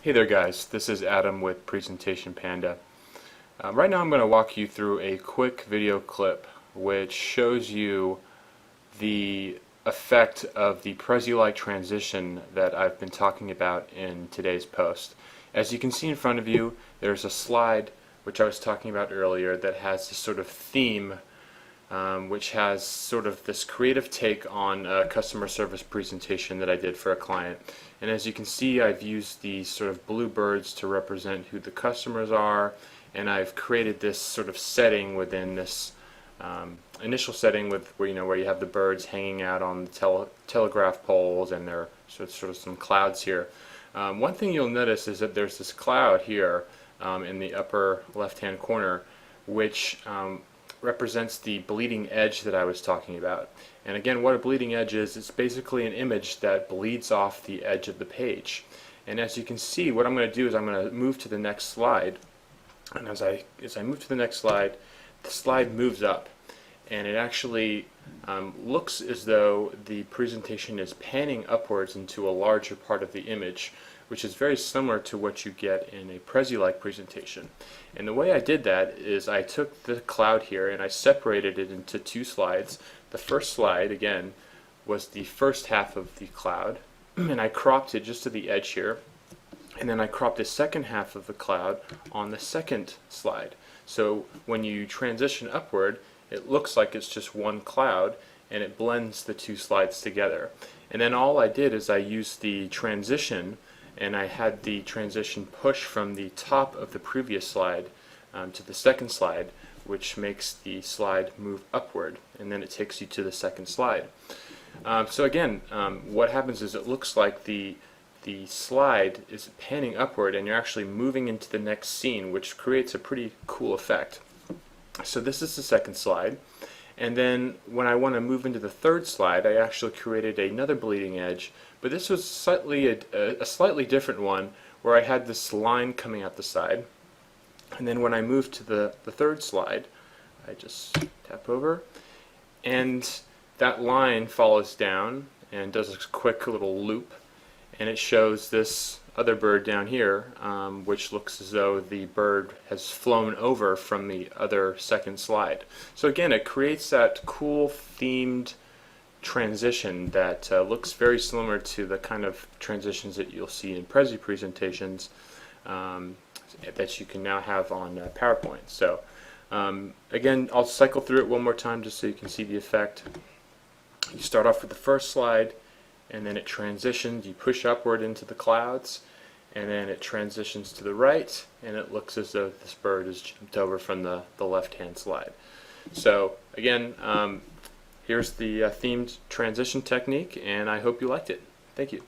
Hey there guys, this is Adam with Presentation Panda. Right now I'm going to walk you through a quick video clip which shows you the effect of the Prezi-like transition that I've been talking about in today's post. As you can see in front of you, there's a slide which I was talking about earlier that has this sort of theme which has sort of this creative take on a customer service presentation that I did for a client. And as you can see, I've used these sort of blue birds to represent who the customers are, and I've created this sort of setting within this initial setting where you have the birds hanging out on the telegraph poles, and there are sort of some clouds here. One thing you'll notice is that there's this cloud here in the upper left-hand corner, which represents the bleeding edge that I was talking about. And again, what a bleeding edge is, it's basically an image that bleeds off the edge of the page. And as you can see, what I'm going to do is I'm going to move to the next slide. And as I move to the slide moves up. And it actually looks as though the presentation is panning upwards into a larger part of the image, which is very similar to what you get in a Prezi-like presentation. And the way I did that is I took the cloud here and I separated it into two slides. The first slide, again, was the first half of the cloud, and I cropped it just to the edge here. And then I cropped the second half of the cloud on the second slide. So when you transition upward, it looks like it's just one cloud, and it blends the two slides together. And then all I did is I used the transition, and I had the transition push from the top of the previous slide to the second slide, which makes the slide move upward, and then it takes you to the second slide. So again, what happens is it looks like the slide is panning upward, and you're actually moving into the next scene, which creates a pretty cool effect. So this is the second slide, and then when I want to move into the third slide, I actually created another bleeding edge, but this was a slightly different one, where I had this line coming out the side. And then when I move to the third slide, I just tap over, and that line follows down and does a quick little loop, and it shows this other bird down here, which looks as though the bird has flown over from the other second slide. So again, it creates that cool themed transition that looks very similar to the kind of transitions that you'll see in Prezi presentations that you can now have on PowerPoint. So again, I'll cycle through it one more time just so you can see the effect. You start off with the first slide, and then it transitions, you push upward into the clouds, and then it transitions to the right, and it looks as though this bird has jumped over from the left-hand slide. So again, here's the themed transition technique, and I hope you liked it. Thank you.